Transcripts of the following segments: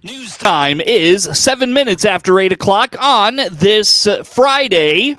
News time is 7 minutes after 8 o'clock on this Friday.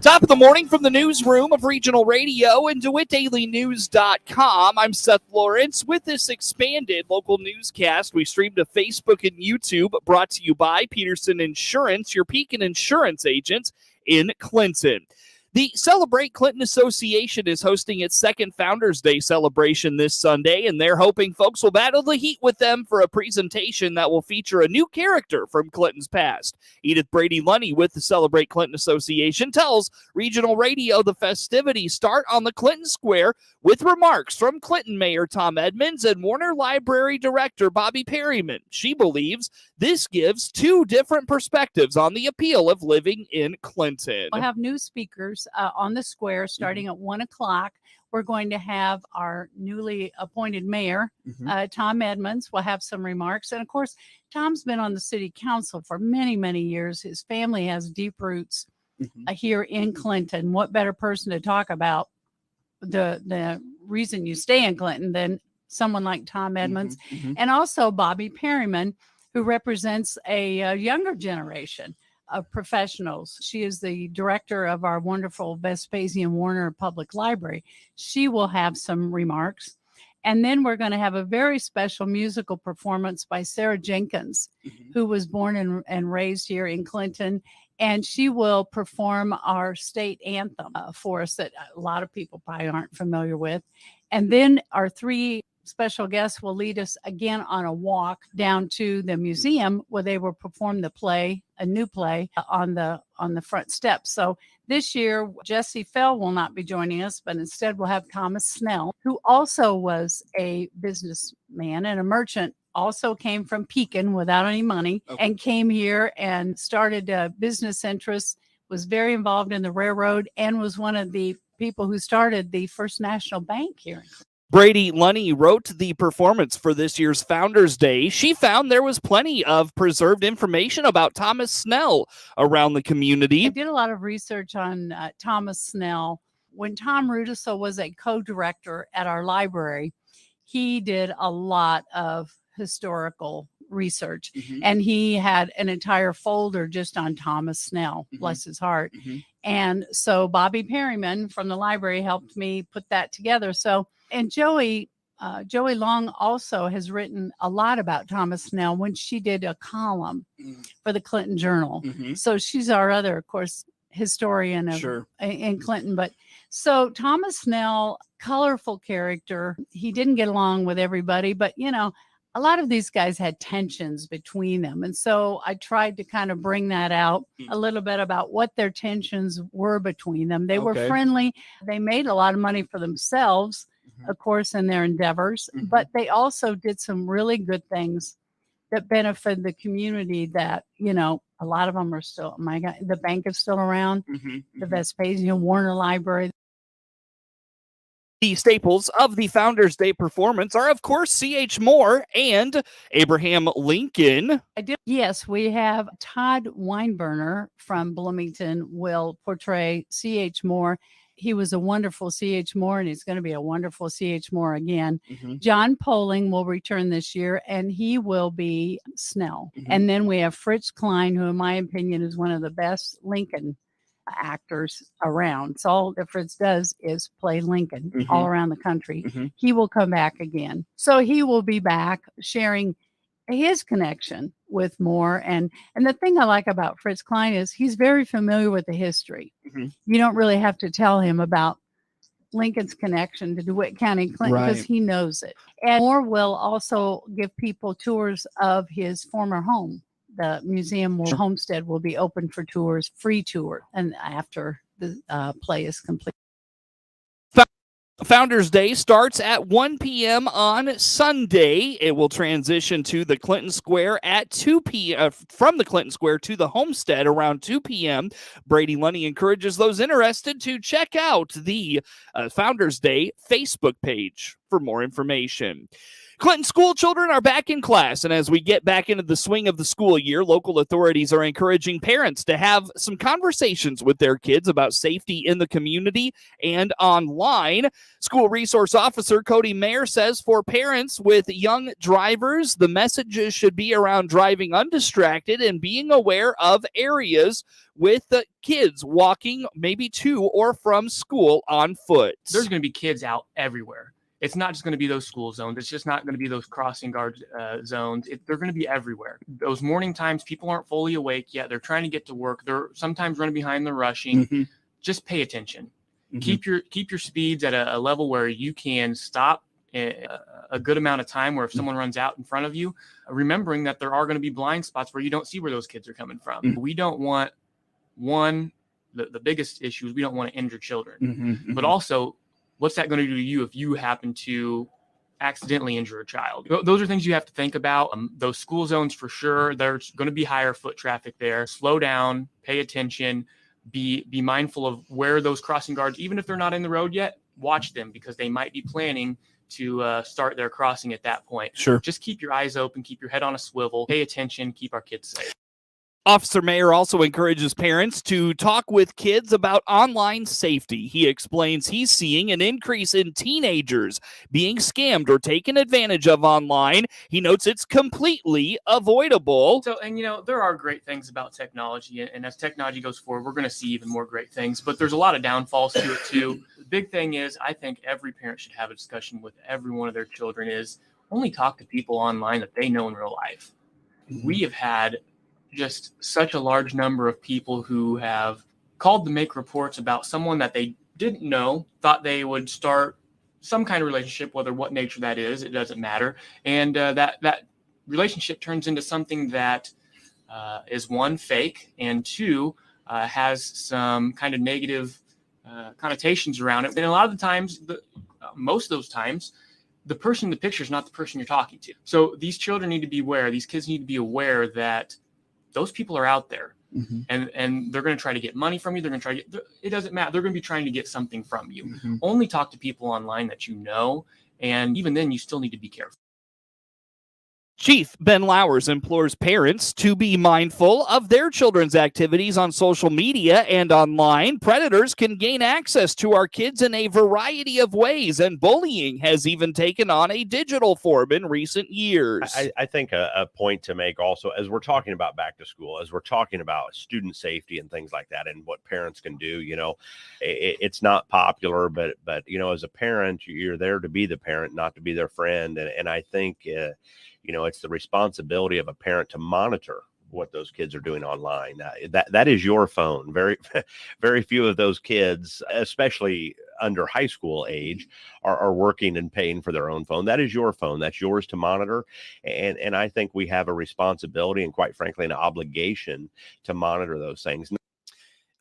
Top of the morning from the newsroom of Regional Radio and DeWittDailyNews.com. I'm Seth Lawrence. With this expanded local newscast, we stream to Facebook and YouTube, brought to you by Peterson Insurance, your Pekin insurance agent in Clinton. The Celebrate Clinton Association is hosting its second Founders Day celebration this Sunday, and they're hoping folks will battle the heat with them for a presentation that will feature a new character from Clinton's past. Edith Brady-Lunny with the Celebrate Clinton Association tells Regional Radio the festivities start on the Clinton Square with remarks from Clinton Mayor Tom Edmonds and Warner Library Director Bobby Perryman. She believes this gives two different perspectives on the appeal of living in Clinton. We'll have new speakers on the square starting at 1 o'clock. We're going to have our newly appointed mayor, Tom Edmonds, will have some remarks. And of course, Tom's been on the city council for many, many years. His family has deep roots here in Clinton. What better person to talk about the reason you stay in Clinton than someone like Tom Edmonds, and also Bobby Perryman, who represents a younger generation of professionals. She is the director of our wonderful Vespasian Warner Public Library. She will have some remarks. And then we're going to have a very special musical performance by Sarah Jenkins, who was born and raised here in Clinton. And she will perform our state anthem for us that a lot of people probably aren't familiar with. And then our three special guests will lead us again on a walk down to the museum where they will perform the play, a new play on the front steps. So this year, Jesse Fell will not be joining us, but instead we'll have Thomas Snell, who also was a businessman and a merchant, also came from Pekin without any money and came here and started a business interests, was very involved in the railroad, and was one of the people who started the First National Bank here. Brady-Lunny wrote the performance for this year's Founders Day. She found there was plenty of preserved information about Thomas Snell around the community. I did a lot of research on Thomas Snell. When Tom Rudisil was a co-director at our library, he did a lot of historical research, and he had an entire folder just on Thomas Snell, bless his heart. And so Bobby Perryman from the library helped me put that together. So, and Joey Long also has written a lot about Thomas Snell when she did a column for the Clinton Journal. So she's our other, of course, historian of, in Clinton. But so Thomas Snell, colorful character. He didn't get along with everybody, but you know, a lot of these guys had tensions between them. And so I tried to kind of bring that out a little bit about what their tensions were between them. They were friendly. They made a lot of money for themselves, of course, in their endeavors, but they also did some really good things that benefited the community that, you know, a lot of them are still, my God, the bank is still around, the Vespasian Warner Library. The staples of the Founders Day performance are, of course, C.H. Moore and Abraham Lincoln. Yes, we have Todd Weinberner from Bloomington will portray C.H. Moore. He was a wonderful C.H. Moore, and he's going to be a wonderful C.H. Moore again. John Poling will return this year, and he will be Snell. And then we have Fritz Klein, who, in my opinion, is one of the best Lincoln actors around. So all that Fritz does is play Lincoln all around the country. He will come back again. So he will be back sharing his connection with Moore. And the thing I like about Fritz Klein is he's very familiar with the history. You don't really have to tell him about Lincoln's connection to DeWitt County, Clinton, because he knows it. And Moore will also give people tours of his former home. The museum homestead will be open for tours, free tour, and after the play is complete. Founders Day starts at 1 p.m. on Sunday. It will transition to the Clinton Square at 2 p.m. From the Clinton Square to the homestead around 2 p.m. Brady-Lunny encourages those interested to check out the Founders Day Facebook page for more information. Clinton school children are back in class, and as we get back into the swing of the school year, local authorities are encouraging parents to have some conversations with their kids about safety in the community and online. School resource officer Cody Mayer says for parents with young drivers, the messages should be around driving undistracted and being aware of areas with the kids walking maybe to or from school on foot. There's going to be kids out everywhere. It's not just going to be those school zones. It's just not going to be those crossing guard zones. They're going to be everywhere. Those morning times, people aren't fully awake yet. They're trying to get to work. They're sometimes running behind the rushing. Mm-hmm. Just pay attention. Mm-hmm. Keep your speeds at a level where you can stop a good amount of time, where if someone runs out in front of you, remembering that there are going to be blind spots where you don't see where those kids are coming from. Mm-hmm. We don't want the biggest issue is we don't want to injure children, mm-hmm. but also, what's that going to do to you if you happen to accidentally injure a child? Those are things you have to think about. Those school zones, for sure, there's going to be higher foot traffic there. Slow down, pay attention, be mindful of where those crossing guards, even if they're not in the road yet, watch them, because they might be planning to start their crossing at that point. Sure. Just keep your eyes open, keep your head on a swivel, pay attention, keep our kids safe. Officer Mayer also encourages parents to talk with kids about online safety. He explains he's seeing an increase in teenagers being scammed or taken advantage of online. He notes it's completely avoidable. So, and there are great things about technology, and as technology goes forward, we're going to see even more great things, but there's a lot of downfalls to it too. The big thing is, I think every parent should have a discussion with every one of their children, is only talk to people online that they know in real life. Mm-hmm. We have had just such a large number of people who have called to make reports about someone that they didn't know, thought they would start some kind of relationship, whether what nature that is, it doesn't matter. And that relationship turns into something that is, one, fake, and two, has some kind of negative connotations around it. And a lot of the times, most of those times, the person in the picture is not the person you're talking to. So these children need to be aware, these kids need to be aware that those people are out there, mm-hmm. and they're going to try to get money from you. They're going to try to get, it doesn't matter. They're going to be trying to get something from you. Mm-hmm. Only talk to people online that you know. And even then, you still need to be careful. Chief Ben Lowers implores parents to be mindful of their children's activities on social media and online. Predators can gain access to our kids in a variety of ways, and bullying has even taken on a digital form in recent years. I think a point to make also, as we're talking about back to school, as we're talking about student safety and things like that, and what parents can do, it's not popular, but as a parent, you're there to be the parent, not to be their friend. And I think, it's the responsibility of a parent to monitor what those kids are doing online. That is your phone. Very, very few of those kids, especially under high school age, are working and paying for their own phone. That is your phone. That's yours to monitor. And I think we have a responsibility and, quite frankly, an obligation to monitor those things.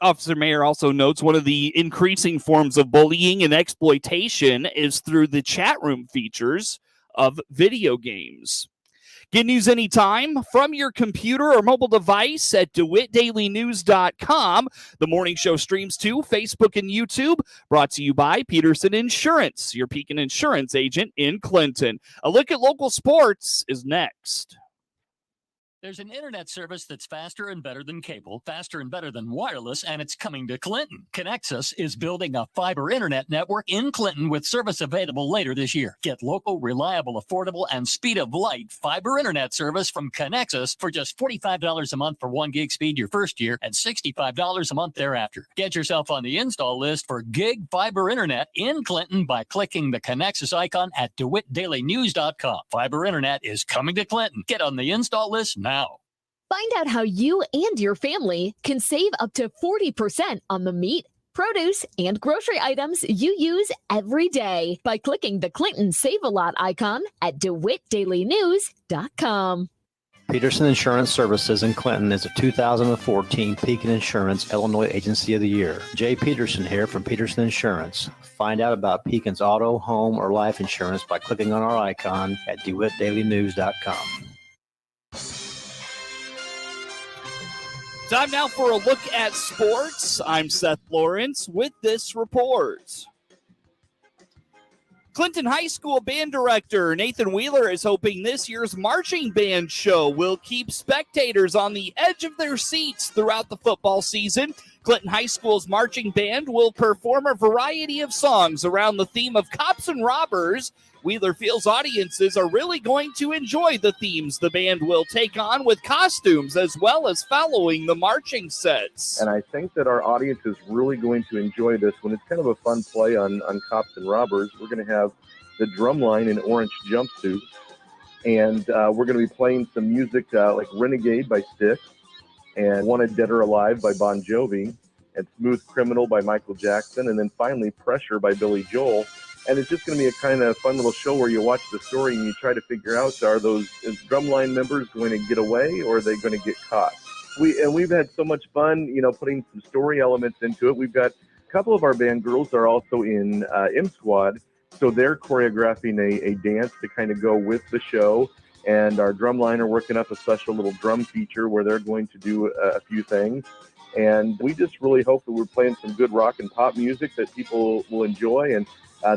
Officer Mayer also notes one of the increasing forms of bullying and exploitation is through the chat room features of video games. Get news anytime from your computer or mobile device at DeWittDailyNews.com. The morning show streams to Facebook and YouTube, brought to you by Peterson Insurance, your Pekin Insurance agent in Clinton. A look at local sports is next. There's an internet service that's faster and better than cable, faster and better than wireless, and it's coming to Clinton. Connexus is building a fiber internet network in Clinton with service available later this year. Get local, reliable, affordable, and speed of light fiber internet service from Connexus for just $45 a month for 1 gig speed your first year and $65 a month thereafter. Get yourself on the install list for gig fiber internet in Clinton by clicking the Connexus icon at DeWittDailyNews.com. Fiber internet is coming to Clinton. Get on the install list now. Find out how you and your family can save up to 40% on the meat, produce, and grocery items you use every day by clicking the Clinton Save a Lot icon at DeWittDailyNews.com. Peterson Insurance Services in Clinton is a 2014 Pekin Insurance Illinois Agency of the Year. Jay Peterson here from Peterson Insurance. Find out about Pekin's auto, home, or life insurance by clicking on our icon at DeWittDailyNews.com. Time now for a look at sports. I'm Seth Lawrence with this report. Clinton High School band director Nathan Wheeler is hoping this year's marching band show will keep spectators on the edge of their seats throughout the football season. Clinton High School's marching band will perform a variety of songs around the theme of cops and robbers. Wheeler feels audiences are really going to enjoy the themes the band will take on with costumes as well as following the marching sets. And I think that our audience is really going to enjoy this one. It's kind of a fun play on cops and robbers. We're going to have the drum line in orange jumpsuits, and we're going to be playing some music like Renegade by Styx, and Wanted Dead or Alive by Bon Jovi, and Smooth Criminal by Michael Jackson, and then finally Pressure by Billy Joel. And it's just going to be a kind of fun little show where you watch the story and you try to figure out, is drumline members going to get away or are they going to get caught? We've had so much fun, putting some story elements into it. We've got a couple of our band girls are also in M Squad, so they're choreographing a dance to kind of go with the show. And our drumline are working up a special little drum feature where they're going to do a few things. And we just really hope that we're playing some good rock and pop music that people will enjoy, and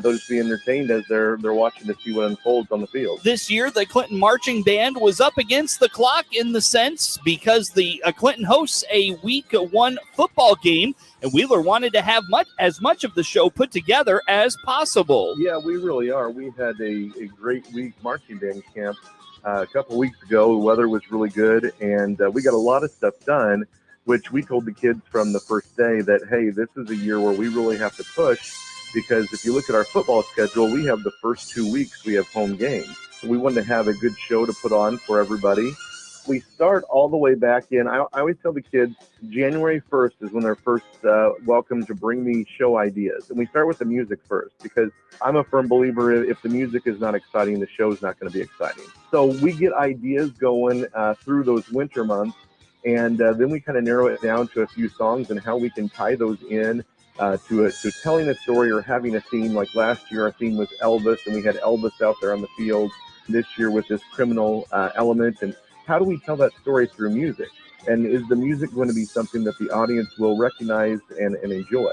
they'll just be entertained as they're watching to see what unfolds on the field. This year, the Clinton Marching Band was up against the clock in the sense because the Clinton hosts a Week 1 football game, and Wheeler wanted to have as much of the show put together as possible. Yeah, we really are. We had a great week marching band camp a couple weeks ago. The weather was really good, and we got a lot of stuff done, which we told the kids from the first day that, hey, this is a year where we really have to push, because if you look at our football schedule, we have the first 2 weeks we have home games. So we wanted to have a good show to put on for everybody. We start all the way back in. I always tell the kids January 1st is when they're first welcome to bring me show ideas. And we start with the music first, because I'm a firm believer if the music is not exciting, the show's not going to be exciting. So we get ideas going through those winter months. And then we kind of narrow it down to a few songs and how we can tie those in to telling a story or having a theme. Like last year, our theme was Elvis, and we had Elvis out there on the field. This year with this criminal element, and how do we tell that story through music? And is the music going to be something that the audience will recognize and enjoy?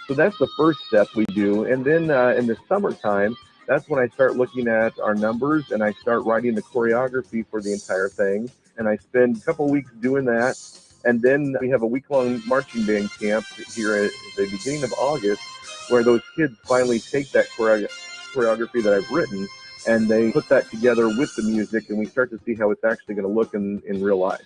So that's the first step we do. And then in the summertime, that's when I start looking at our numbers and I start writing the choreography for the entire thing. And I spend a couple weeks doing that. And then we have a week-long marching band camp here at the beginning of August, where those kids finally take that choreography that I've written and they put that together with the music, and we start to see how it's actually going to look in real life.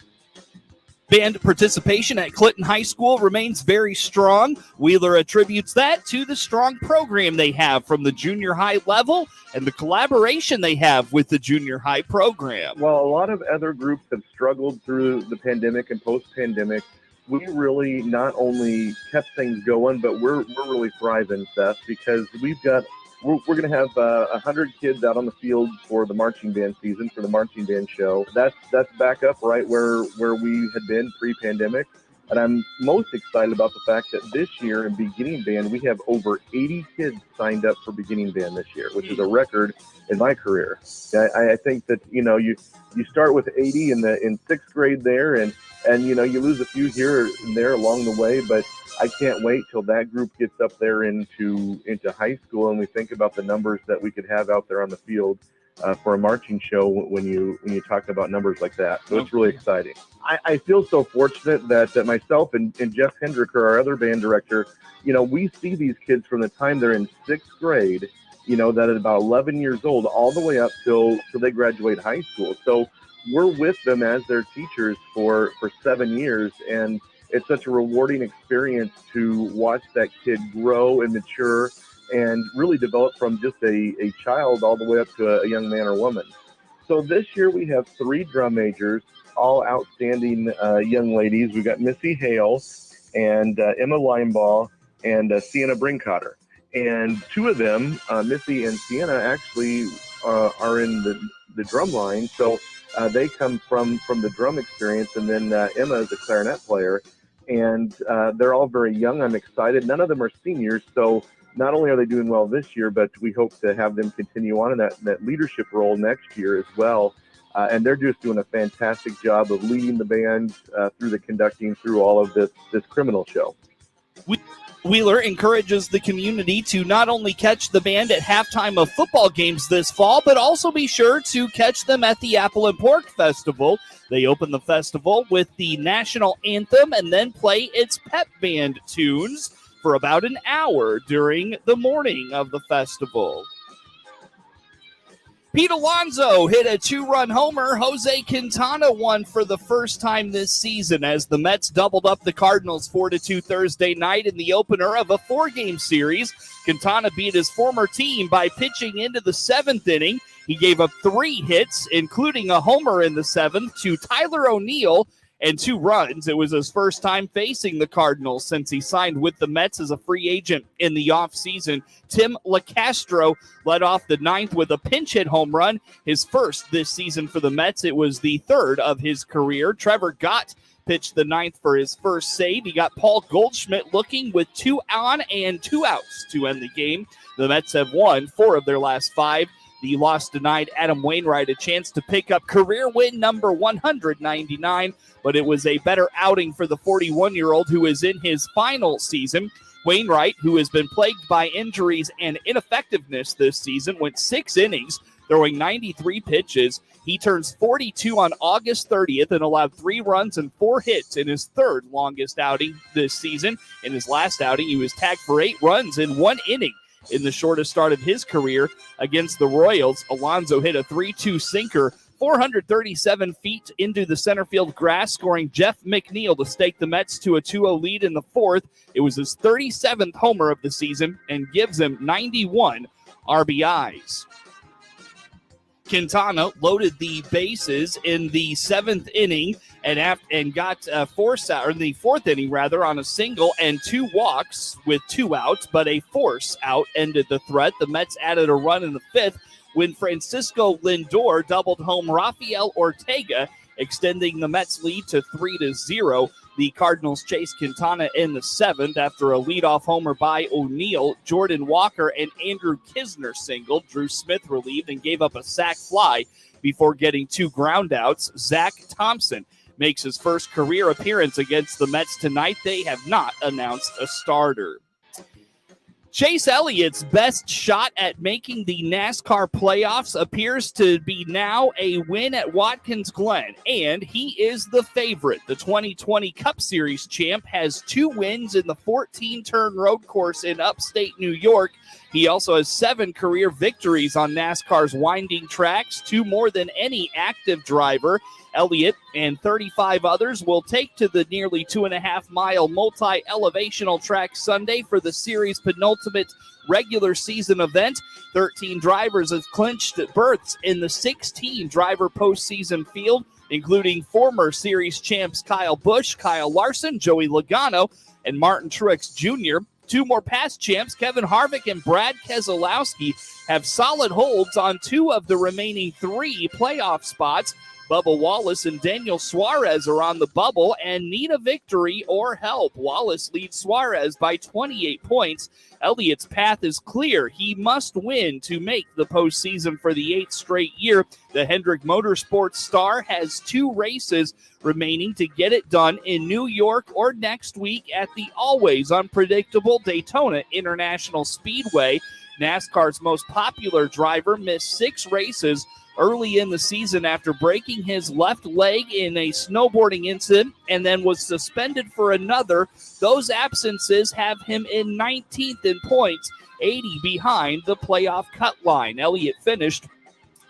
Band participation at Clinton High School remains very strong. Wheeler attributes that to the strong program they have from the junior high level and the collaboration they have with the junior high program. Well, a lot of other groups have struggled through the pandemic and post-pandemic. We really not only kept things going, but we're really thriving, Seth, because we're going to have 100 kids out on the field for the marching band season, for the marching band show. That's back up right where we had been pre-pandemic. And I'm most excited about the fact that this year in beginning band, we have over 80 kids signed up for beginning band this year, which is a record in my career. I think that, you start with 80 in sixth grade there, and you lose a few here and there along the way, but I can't wait till that group gets up there into high school and we think about the numbers that we could have out there on the field for a marching show when you talk about numbers like that. So it's really exciting. I feel so fortunate that myself and Jeff Hendricker, our other band director, we see these kids from the time they're in sixth grade, that at about 11 years old, all the way up till they graduate high school. So we're with them as their teachers for 7 years, and it's such a rewarding experience to watch that kid grow and mature and really develop from just a child all the way up to a young man or woman. So this year we have 3 drum majors, all outstanding young ladies. We've got Missy Hale and Emma Linebaugh and Sienna Brinkotter. And 2 of them, Missy and Sienna, actually are in the drum line. So they come from the drum experience. And then Emma is a clarinet player. And they're all very young. I'm excited. None of them are seniors. So not only are they doing well this year, but we hope to have them continue on in that leadership role next year as well. And they're just doing a fantastic job of leading the band through the conducting, through all of this criminal show. Wheeler encourages the community to not only catch the band at halftime of football games this fall, but also be sure to catch them at the Apple and Pork Festival. They open the festival with the national anthem and then play its pep band tunes for about an hour during the morning of the festival. Pete Alonso hit a 2-run homer. Jose Quintana won for the first time this season as the Mets doubled up the Cardinals 4-2 Thursday night in the opener of a 4-game series. Quintana beat his former team by pitching into the 7th inning. He gave up 3 hits, including a homer in the 7th to Tyler O'Neill and 2 runs. It was his first time facing the Cardinals since he signed with the Mets as a free agent in the offseason. Tim LaCastro led off the 9th with a pinch hit home run, his first this season for the Mets. It was the 3rd of his career. Trevor Gott pitched the 9th for his first save. He got Paul Goldschmidt looking with 2 on and 2 outs to end the game. The Mets have won 4 of their last 5. The loss denied Adam Wainwright a chance to pick up career win number 199, but it was a better outing for the 41-year-old who is in his final season. Wainwright, who has been plagued by injuries and ineffectiveness this season, went 6 innings, throwing 93 pitches. He turns 42 on August 30th and allowed 3 runs and 4 hits in his 3rd longest outing this season. In his last outing, he was tagged for 8 runs in 1 inning. In the shortest start of his career against the Royals, Alonso hit a 3-2 sinker 437 feet into the center field grass, scoring Jeff McNeil to stake the Mets to a 2-0 lead in the 4th. It was his 37th homer of the season and gives him 91 RBIs. Quintana loaded the bases in the 7th inning and got force out, or in the 4th inning rather, on a single and 2 walks with 2 outs, but a force out ended the threat. The Mets added a run in the 5th when Francisco Lindor doubled home Rafael Ortega, extending the Mets lead to 3-0. The Cardinals chased Quintana in the 7th after a leadoff homer by O'Neill. Jordan Walker and Andrew Kisner singled. Drew Smith relieved and gave up a sac fly before getting 2 groundouts. Zach Thompson makes his first career appearance against the Mets tonight. They have not announced a starter. Chase Elliott's best shot at making the NASCAR playoffs appears to be now a win at Watkins Glen, and he is the favorite. The 2020 Cup Series champ has 2 wins in the 14-turn road course in upstate New York. He also has 7 career victories on NASCAR's winding tracks, 2 more than any active driver. Elliott and 35 others will take to the nearly 2.5-mile multi-elevational track Sunday for the series' penultimate regular season event. 13 drivers have clinched berths in the 16-driver postseason field, including former series champs Kyle Busch, Kyle Larson, Joey Logano, and Martin Truex Jr. 2 more past champs, Kevin Harvick and Brad Keselowski, have solid holds on 2 of the remaining 3 playoff spots. Bubba Wallace and Daniel Suarez are on the bubble and need a victory or help. Wallace leads Suarez by 28 points. Elliott's path is clear. He must win to make the postseason for the 8th straight year. The Hendrick Motorsports star has 2 races remaining to get it done in New York or next week at the always unpredictable Daytona International Speedway. NASCAR's most popular driver missed 6 races early in the season after breaking his left leg in a snowboarding incident and then was suspended for another. Those absences have him in 19th in points, 80 behind the playoff cut line. Elliott finished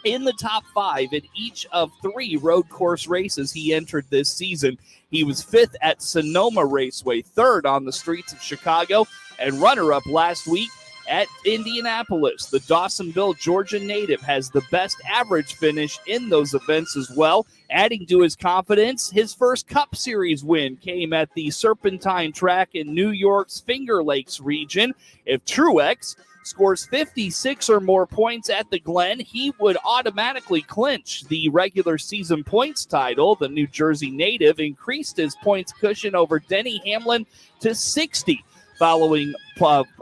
in the top 5 in each of 3 road course races he entered this season. He was 5th at Sonoma Raceway, 3rd on the streets of Chicago, and runner-up last week at Indianapolis. The Dawsonville, Georgia native has the best average finish in those events as well. Adding to his confidence, his first Cup Series win came at the Serpentine track in New York's Finger Lakes region. If Truex scores 56 or more points at the Glen, he would automatically clinch the regular season points title. The New Jersey native increased his points cushion over Denny Hamlin to 60. Following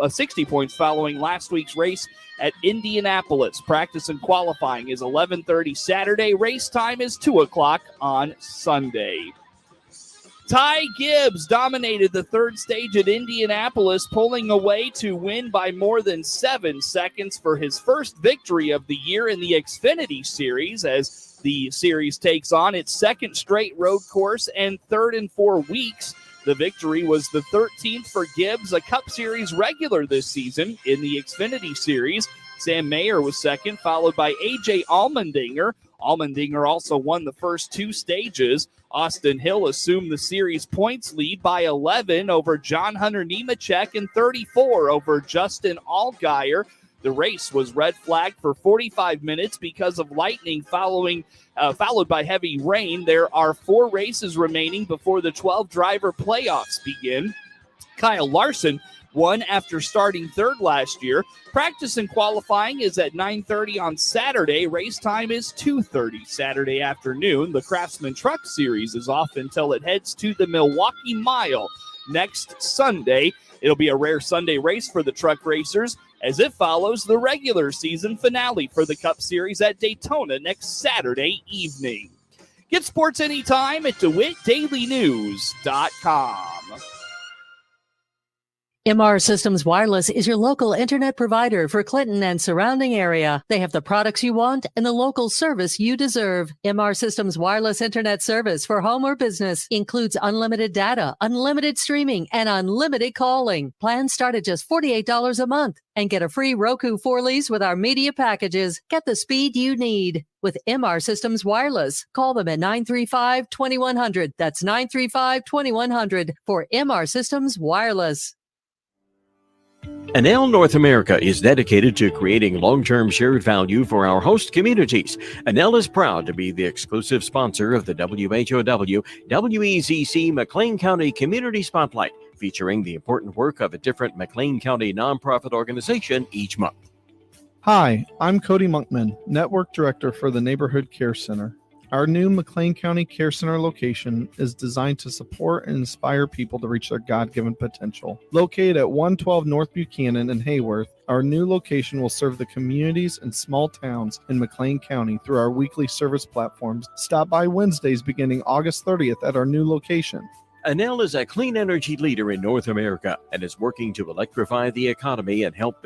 60 points following last week's race at Indianapolis. Practice and qualifying is 11:30 Saturday. Race time is 2 o'clock on Sunday. Ty Gibbs dominated the third stage at Indianapolis, pulling away to win by more than 7 seconds for his first victory of the year in the Xfinity Series, as the series takes on its second straight road course and third in 4 weeks. The victory was the 13th for Gibbs, a Cup Series regular this season. In the Xfinity Series, Sam Mayer was second, followed by A.J. Allmendinger. Allmendinger also won the first 2 stages. Austin Hill assumed the series points lead by 11 over John Hunter Nemechek and 34 over Justin Allgaier. The race was red flagged for 45 minutes because of lightning followed by heavy rain. There are 4 races remaining before the 12-driver playoffs begin. Kyle Larson won after starting third last year. Practice and qualifying is at 9:30 on Saturday. Race time is 2:30 Saturday afternoon. The Craftsman Truck Series is off until it heads to the Milwaukee Mile next Sunday. It'll be a rare Sunday race for the truck racers, as it follows the regular season finale for the Cup Series at Daytona next Saturday evening. Get sports anytime at DeWittDailyNews.com. MR Systems Wireless is your local internet provider for Clinton and surrounding area. They have the products you want and the local service you deserve. MR Systems Wireless Internet service for home or business includes unlimited data, unlimited streaming, and unlimited calling. Plans start at just $48 a month and get a free Roku 4-lease with our media packages. Get the speed you need with MR Systems Wireless. Call them at 935-2100. That's 935-2100 for MR Systems Wireless. Enel North America is dedicated to creating long-term shared value for our host communities. Enel is proud to be the exclusive sponsor of the WHOW WEZC McLean County Community Spotlight, featuring the important work of a different McLean County nonprofit organization each month. Hi, I'm Cody Monkman, Network Director for the Neighborhood Care Center. Our new McLean County Care Center location is designed to support and inspire people to reach their God-given potential. Located at 112 North Buchanan in Hayworth, our new location will serve the communities and small towns in McLean County through our weekly service platforms. Stop by Wednesdays beginning August 30th at our new location. Enel is a clean energy leader in North America and is working to electrify the economy and help build